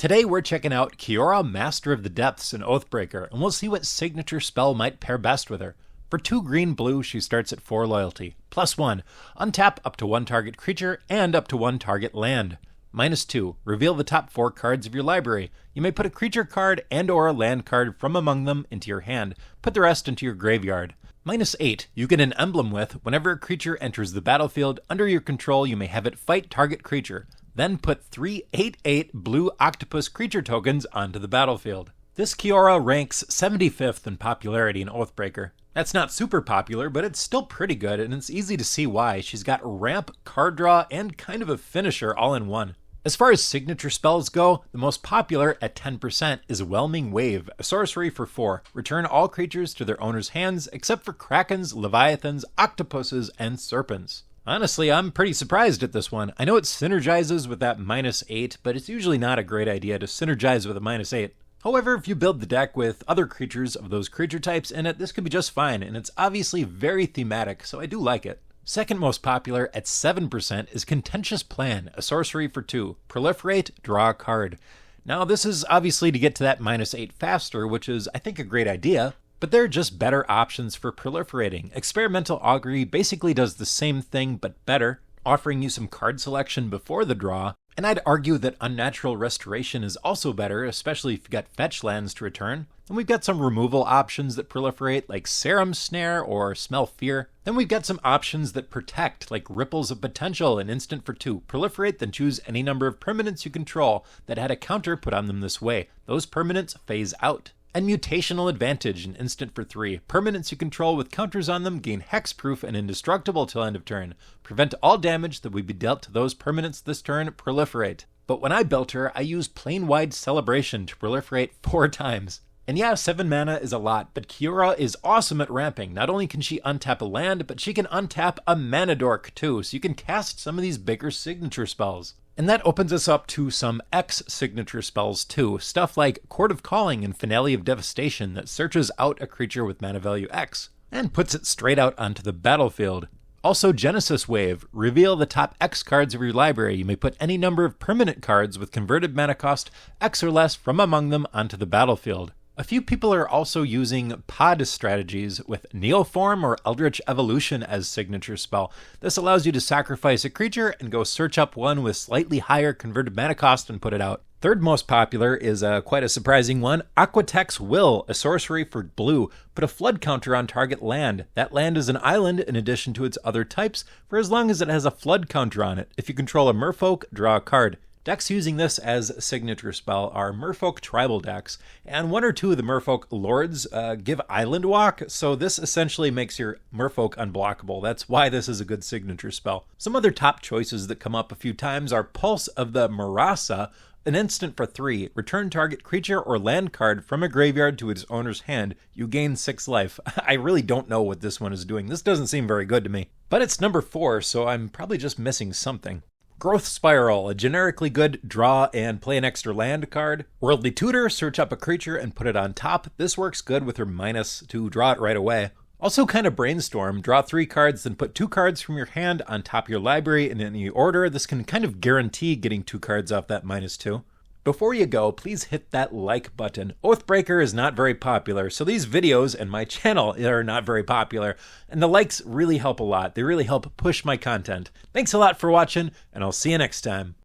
Today we're checking out Kiora, Master of the Depths in Oathbreaker, and we'll see what signature spell might pair best with her. For 2 green-blue, she starts at 4 loyalty. +1, untap up to 1 target creature and up to 1 target land. -2, reveal the top 4 cards of your library. You may put a creature card and or a land card from among them into your hand. Put the rest into your graveyard. -8, you get an emblem with, whenever a creature enters the battlefield under your control, you may have it fight target creature. Then put 3 8/8 blue octopus creature tokens onto the battlefield. This Kiora ranks 75th in popularity in Oathbreaker. That's not super popular, but it's still pretty good, and it's easy to see why. She's got ramp, card draw, and kind of a finisher all in one. As far as signature spells go, the most popular at 10% is Whelming Wave, a sorcery for 4. Return all creatures to their owner's hands except for krakens, leviathans, octopuses, and serpents. Honestly, I'm pretty surprised at this one. I know it synergizes with that -8, but it's usually not a great idea to synergize with a -8. However, if you build the deck with other creatures of those creature types in it, this could be just fine, and it's obviously very thematic, so I do like it. Second most popular at 7% is Contentious Plan, a sorcery for 2. Proliferate, draw a card. Now this is obviously to get to that -8 faster, which is I think a great idea, but there are just better options for proliferating. Experimental Augury basically does the same thing but better, offering you some card selection before the draw, and I'd argue that Unnatural Restoration is also better, especially if you've got fetch lands to return. And we've got some removal options that proliferate, like Serum Snare or Smell Fear. Then we've got some options that protect, like Ripples of Potential, an instant for 2. Proliferate, then choose any number of permanents you control that had a counter put on them this way. Those permanents phase out. And Mutational Advantage, an instant for 3. Permanents you control with counters on them gain hexproof and indestructible till end of turn. Prevent all damage that would be dealt to those permanents this turn. Proliferate. But when I built her, I used Plane-Wide Celebration to proliferate 4 times. And yeah, 7 mana is a lot, but Kiora is awesome at ramping. Not only can she untap a land, but she can untap a mana dork too, so you can cast some of these bigger signature spells. And that opens us up to some X signature spells too, stuff like Court of Calling and Finale of Devastation that searches out a creature with mana value X, and puts it straight out onto the battlefield. Also Genesis Wave, reveal the top X cards of your library. You may put any number of permanent cards with converted mana cost X or less from among them onto the battlefield. A few people are also using pod strategies with Neoform or Eldritch Evolution as signature spell. This allows you to sacrifice a creature and go search up one with slightly higher converted mana cost and put it out. Third most popular is quite a surprising one, Aquatex Will, a sorcery for blue. Put a flood counter on target land. That land is an island in addition to its other types for as long as it has a flood counter on it. If you control a merfolk, draw a card. Decks using this as a signature spell are Merfolk tribal decks, and 1 or 2 of the Merfolk lords give Island Walk, so this essentially makes your Merfolk unblockable. That's why this is a good signature spell. Some other top choices that come up a few times are Pulse of the Marasa, an instant for 3. Return target creature or land card from a graveyard to its owner's hand. You gain 6 life. I really don't know what this one is doing. This doesn't seem very good to me. But it's number 4, so I'm probably just missing something. Growth Spiral, a generically good draw and play an extra land card. Worldly Tutor, search up a creature and put it on top. This works good with her minus to draw it right away. Also kind of Brainstorm, draw 3 cards, then put 2 cards from your hand on top of your library in any order. This can kind of guarantee getting 2 cards off that -2. Before you go, please hit that like button. Oathbreaker is not very popular, so these videos and my channel are not very popular, and the likes really help a lot. They really help push my content. Thanks a lot for watching, and I'll see you next time.